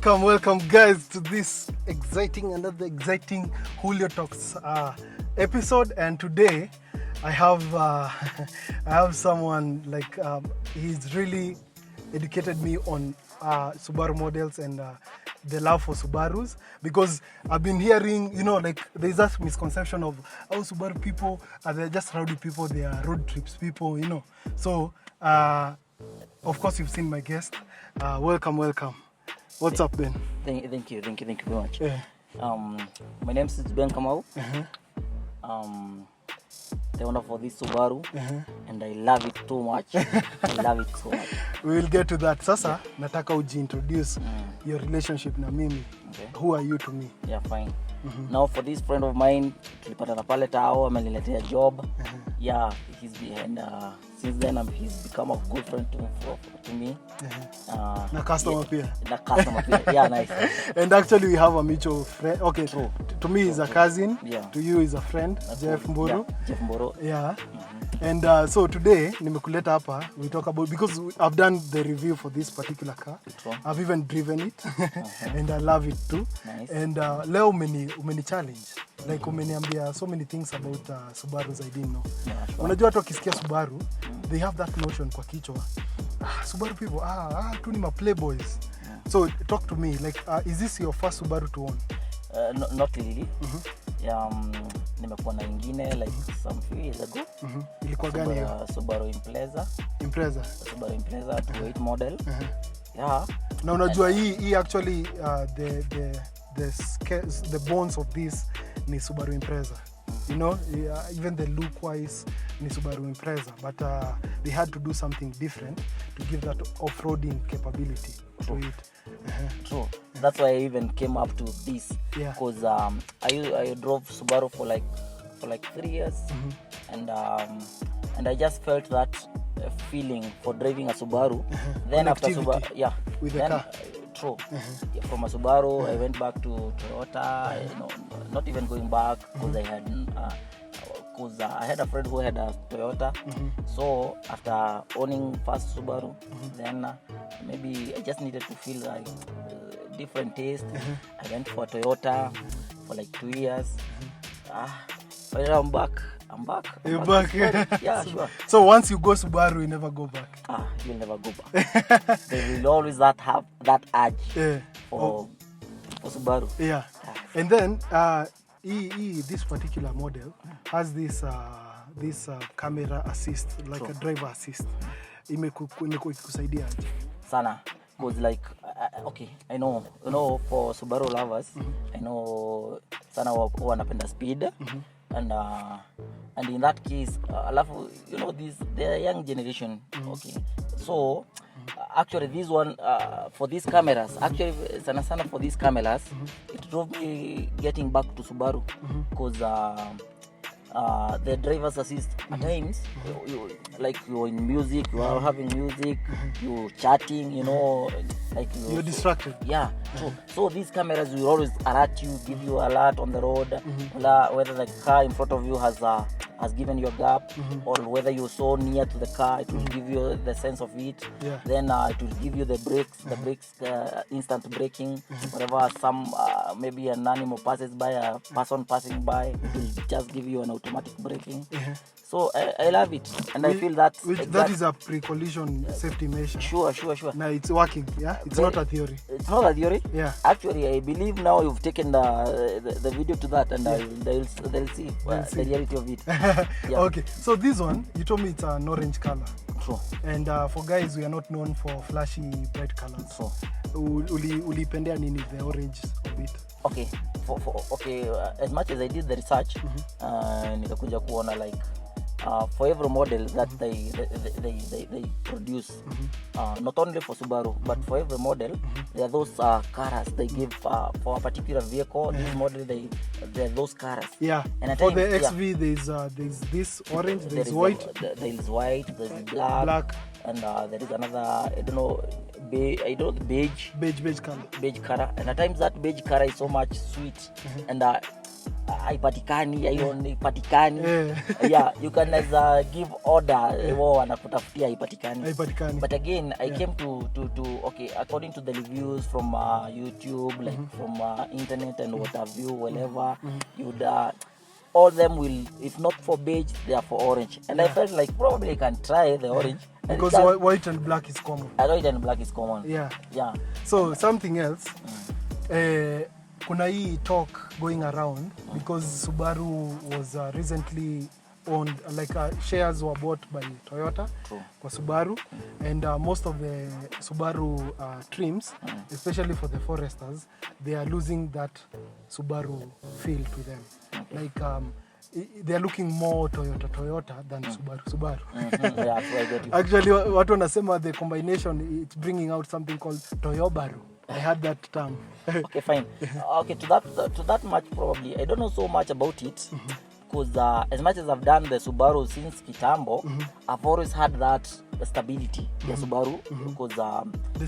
Welcome guys to this another exciting Julio Talks episode. And today I have someone like he's really educated me on Subaru models and the love for Subarus, because I've been hearing, like there's that misconception of Subaru people they're just rowdy people, they are road trips people, So of course you've seen my guest. Welcome. What's up, Ben? Thank you very much. Yeah. My name is Ben Kamau. The owner for this Subaru, and I love it too much. I love it so much. We will get to that. Sasa, nataka uji-introduce your relationship na mimi. Okay. Who are you to me? Yeah, fine. Now for this friend of mine, tulipatana pale tao, ameniletea job. Yeah, he's behind. Since then he's become a good friend to me. Na customer pia. Na customer pia. Yeah, nice. And actually we have a mutual friend. Okay, true. To me he's a cousin. Yeah. To you is a friend. Jeff Mburu. Yeah, Jeff Mburu. Yeah. And so today nimekuleta hapa, we talk about, because I've done the review for this particular car. True. I've even driven it and I love it too. Nice. And leo umeni challenge, like umeniambia so many things about Subarus I didn't know. Yeah, sure. Unajua watu wakisikia Subaru, they have that notion kwa kichwa. Subaru people, tu ni ma playboys. Yeah. So talk to me, like is this your first Subaru to own? Not really. Nimekuwa na ingine like some few years ago. Ilikuwa gani hiyo? Subaru Impreza. Subaru Impreza 28 model. Yeah. Na unajua hii actually the bones of this ni Subaru Impreza. Even the look wise ni Subaru Impreza, but they had to do something different to give that off-roading capability to it. True. That's why I even came up to this. Yeah. Because I drove Subaru for like 3 years, and I just felt that feeling for driving a Subaru. Then after Subaru, yeah, with the car. True. From a Subaru, I went back to Toyota. Not even going back because I had a friend who had a Toyota. So after owning first Subaru, then maybe I just needed to feel like different taste. I went for Toyota for like 2 years. But I'm back. You're back. Yeah, sure. So once you go Subaru, you never go back. You'll never go back. They will always have that urge for Subaru. Yeah. And then this particular model has this camera assist, like a driver assist. Imekusaidia aje? Sana. Because like, okay, I know, for Subaru lovers, I know sana wanapenda speed. And in that case, the young generation. Okay, so actually this one for these cameras, sana for these cameras, it drove me getting back to Subaru, because the driver's assist at times, you're in music, you are having music, you're chatting, like you're distracted. Yeah. So these cameras will always alert you, give you alert on the road, whether the car in front of you has given you a gap, or whether you're so near to the car, it will give you the sense of it. Yeah. Then it will give you the brakes, instant braking, whenever maybe an animal passes by, a person passing by, it will just give you an automatic braking. So I love it, and I feel that that is a pre-collision safety measure. Sure. Now it's working. Yeah, it's not a theory. It's not a theory. Yeah. Actually, I believe now you've taken the video to that, and they'll see the reality of it. Yeah. Okay, so this one, you told me it's an orange color. True. And for guys, we are not known for flashy bright colors. True. Ulipendea nini the orange of it? Okay, as much as I did the research, nikakuja kuona like for every model that they produce, not only for Subaru but for every model, there are those colors they give for a particular vehicle. This model there are those colors. Yeah. And at For times, the XV, there's this orange, there there's is white, there is white, there is black, and there is another, I don't know, beige color. beige color, and at times that beige color is so much sweet, and haipatikani. Yeah, you can give order, wanakutafutia haipatikani. But again, I came to okay, according to the reviews from YouTube, like from internet and what have you, whatever, you'd all them will, if not for beige, they are for orange. And I felt like probably I can try the orange. Because white and black is common. White and black is common. Yeah. Yeah. So something else, kuna hii talk going around because Subaru was recently owned, like shares were bought by Toyota. True. For Subaru, and most of the Subaru trims, especially for the Foresters, they are losing that Subaru feel to them. Like they are looking more Toyota than Subaru. Yeah, so I get you. Actually, watu wanasema the combination, it's bringing out something called Toyobaru. I had that term. Okay, fine. Okay, to that much probably I don't know so much about it, because as much as I've done the Subaru since Kitambo, I've always had that stability, the Subaru, because the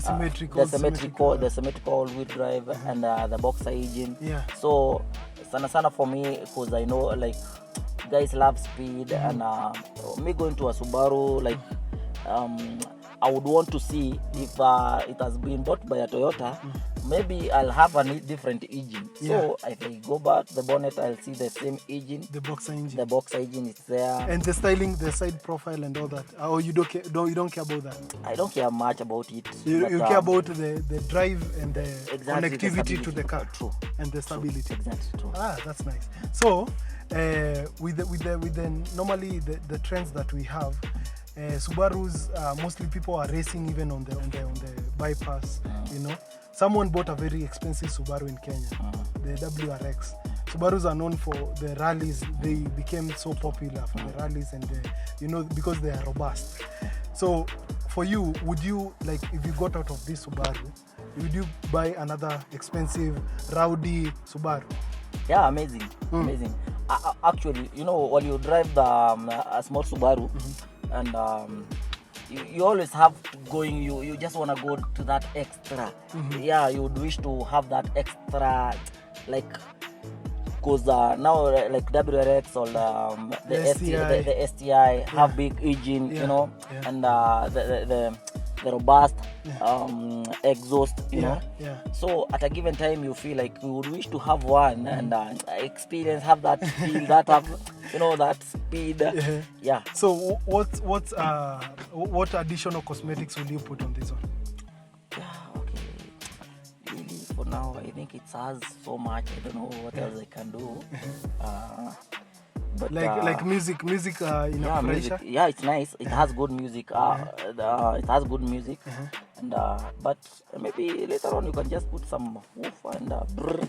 symmetrical wheel drive and the boxer engine. Yeah. So sana for me, because I know like guys love speed, and me going to a Subaru, like I would want to see if it has been bought by a Toyota, maybe I'll have a different engine. So if I go back the bonnet, I'll see the same engine. The boxer engine. The boxer engine is there. And the styling, the side profile and all that. Oh, you don't care about that? I don't care much about it. You care about the drive and the connectivity to the car. True. And the stability. True. Exactly. True. That's nice. So, with the normally the trends that we have, Subarus, mostly people are racing even on the bypass. You know, someone bought a very expensive Subaru in Kenya, the WRX. Subarus are known for the rallies. They became so popular for the rallies, and because they are robust. So, for you, would you, like, if you got out of this Subaru, would you buy another expensive, rowdy Subaru? Yeah, amazing. Actually, when you drive a small Subaru, and you always have to going, you just want to go to that extra. Yeah, you would wish to have that extra, like, because now like WRX or the STI have big engine, and the robust exhaust, know. So at a given time you feel like you would wish to have one and experience, have that feel, that have, that speed. Yeah. So what additional cosmetics will you put on this one? Okay. Really, for now I think it has so much. I don't know what else I can do. But like music music. Yeah, it's nice. It has good music. It has good music. And but maybe later on you can just put some woof and brr,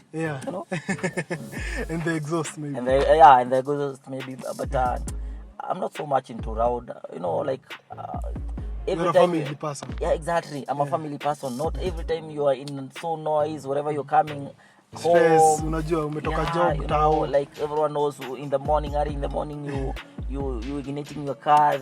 and the exhaust maybe. And the exhaust maybe. But I'm not so much into loud. Like every You're a time. family person. Yeah, exactly. I'm a family person. Not every time you are in so noise, wherever you're coming. Stress, unajua umetoka job town. Like everyone knows, in the morning, early in the morning, you igniting your car.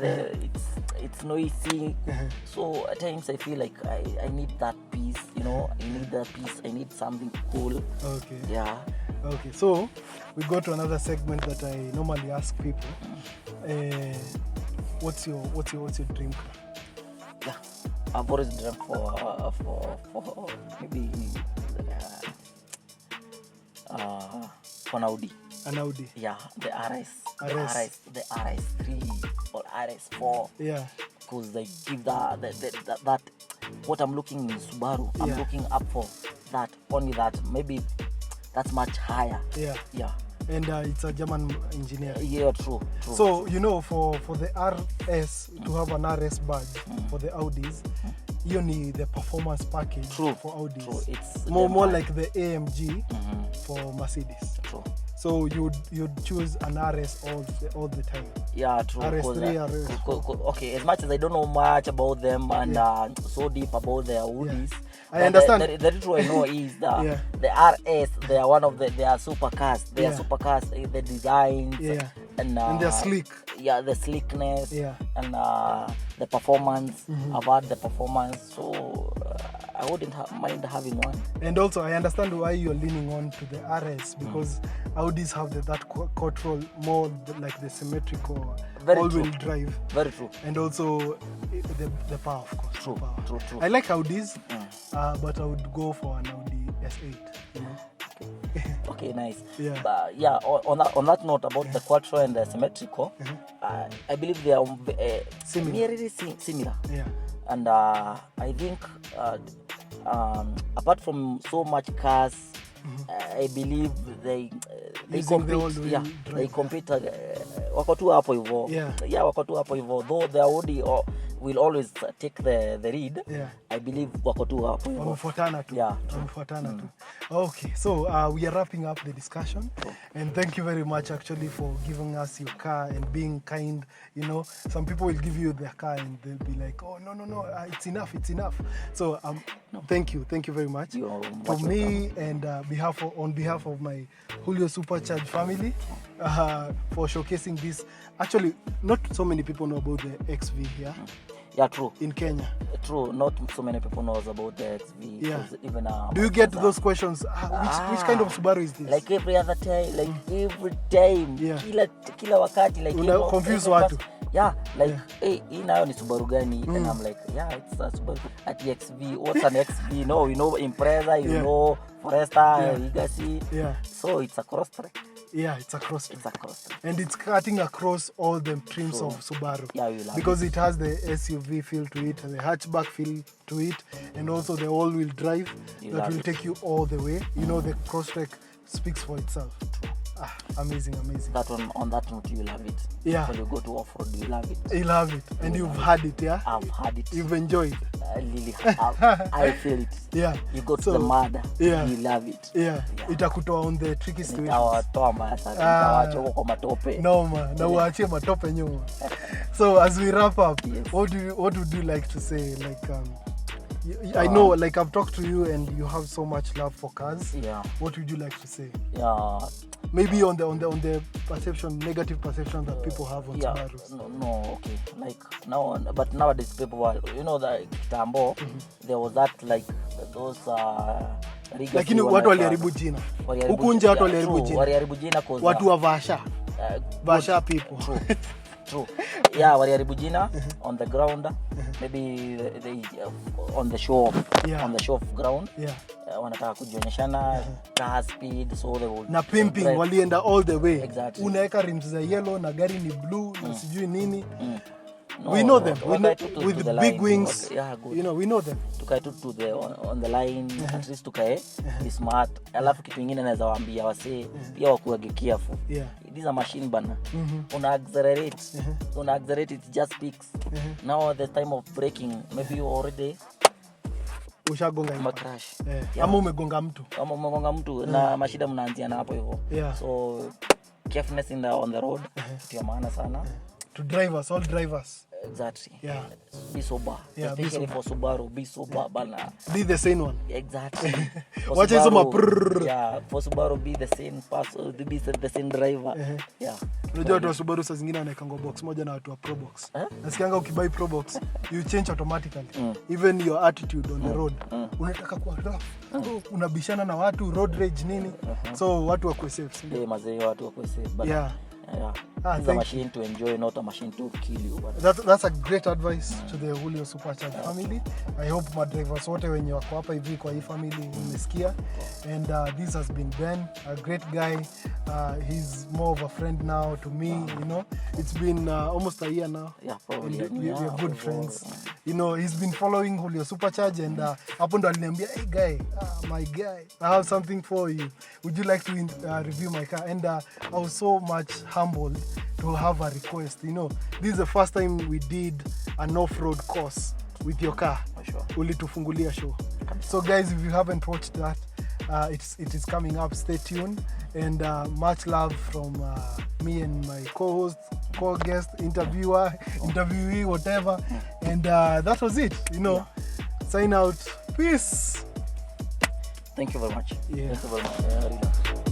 It's noisy. So at times I feel like I need that peace. I need that peace. I need something cool. Okay. Yeah. Okay. So we go to another segment that I normally ask people. What's your dream car? Yeah, I've always dreamt for maybe. For an Audi. An Audi. Yeah, the RS. The RS3 or RS4. Yeah. Because they give that what I'm looking in Subaru. I'm looking up for that, only that. Maybe that's much higher. Yeah. Yeah. And it's a German engineer. Yeah, true. So, for the RS, to have an RS badge for the Audis, you need the performance package for Audis. True. It's more like the AMG for Mercedes. True. So you'd choose an RS all the time. Yeah, true. RS3, RS4. Okay, as much as I don't know much about them and so deep about their hoodies, I understand. The true I know is the RS. They are one of they are supercars. They are supercars. The designs and they're sleek. Yeah, the sleekness and the performance. I've had the performance, so I wouldn't mind having one. And also, I understand why you're leaning on to the RS because Audis have that control more like the symmetrical all-wheel drive. Very true. And also the power, of course. True. I like Audis, but I would go for an Audi S8. You know? Okay, nice. Yeah. But yeah, on that note about the quattro and the symmetrical, I believe they are similar. Yeah. And I think apart from so much cars, I believe they compete. They compete. Wako tu hapo hivyo. Yeah, wako tu hapo hivyo. Though the Audi will always take the lead. Yeah. I believe wako tu hapo hivyo. Wamefuatana tu. Yeah. Wamefuatana tu. Okay, so we are wrapping up the discussion, and thank you very much actually for giving us your car and being kind. You know, some people will give you their car and they'll be like, oh no, it's enough. So thank you very much. For me and on behalf of my Julio Supercharged family, for showcasing this. Actually, not so many people know about the XV here. Yeah, true. In Kenya. True. Not so many people know about the XV. Yeah. Even do you get those questions? Which kind of Subaru is this? Like every other time, every time. Yeah. Kila wakati, like confuse watu. Yeah, like hey, hii nayo ni Subaru gani? And I'm like, yeah, it's a Subaru at XV. What's an XV? No, you know Impreza, you know Forester, Legacy. Yeah. So it's a cross-track. Yeah, it's a cross. And it's cutting across all the trims of Subaru. Yeah, you love because it has the SUV feel to it, the hatchback feel to it, and also the all-wheel drive that will take you all the way. You know, the Crosstrek speaks for itself. Amazing. That one, on that note, you love it. Yeah. When you go to off-road, you love it. You love it. And you've had it, yeah? I've had it. You've enjoyed it. Really, I feel it. Yeah. You go to the mud, you love it. Yeah. Itakutoa on the tricky situations. Itawatoa mbaya sana. Itawacha huko kwa matope. Noma. Na uachie matope nyuma. So as we wrap up, what would you like to say? Like I know, like I've talked to you and you have so much love for cars. Yeah. What would you like to say? Yeah. Maybe on the perception, negative perception that people have on Subarus. No, okay. Like now, but nowadays people are, you know, the kitambo, there was that like those lakini watu waliharibu jina. Huku nje watu waliharibu jina. Waliharibu jina cause watu wa Vasha people. True. Yeah, waliharibu jina on the ground. Maybe they on the show of ground. Yeah. Wanataka kujionyeshana car speed, so they will na pimping walienda all the way. Exactly. Unaweka rims za yellow na gari ni blue na sijui nini. No, we know them. With the big wings. Yeah, good. You know, we know them. Tukae tu on the line, at least tukae be smart. Alafu kitu kingine naweza waambia wasee pia wakuage careful. Yeah. It is a machine bana. Una accelerate, it just peaks. Now the time of braking, maybe you already ushagonga ama crash. Ama umegonga mtu. Na mashida mnaanzia na hapo hivyo. So carefulness on the road ndio maana sana. To drivers, all drivers. Exactly. Yeah. Be sober. Yeah, especially for Subaru, be sober bana. Be the sane one. Exactly. Watch hizo maprrr. Yeah, for Subaru be the same person, be the same driver. Yeah. Unajua watu wa Subaru saa zingine wanaekanga box moja na watu wa Pro Box. Nasikianga ukibuy Pro Box, you change automatically. Even your attitude on the road. Unataka kuwa rough. Unabishana na watu, road rage nini. So watu wakuwe safe. Mazee watu wakuwe safe. But yeah. It's a machine to enjoy, not a machine to kill you. That's a great advice to the Julio Supercharged family. I hope my drivers wote wenye wako hapa hivi kwa hii family umesikia. And this has been Ben, a great guy. He's more of a friend now to me, you know. It's been almost a year now. Yeah, probably. And we are good friends. You know, he's been following Julio Supercharged and hapo ndo aliniambia, hey guy, my guy, I have something for you. Would you like to review my car? And I was so much humbled to have a request. You know, this is the first time we did an off-road course with your car. For sure. Ulitufungulia show. So guys, if you haven't watched that, it is coming up. Stay tuned, and much love from me and my co-host, co-guest, interviewee, whatever. And that was it. Sign out. Peace. Thank you very much. Yeah. Thank you very much.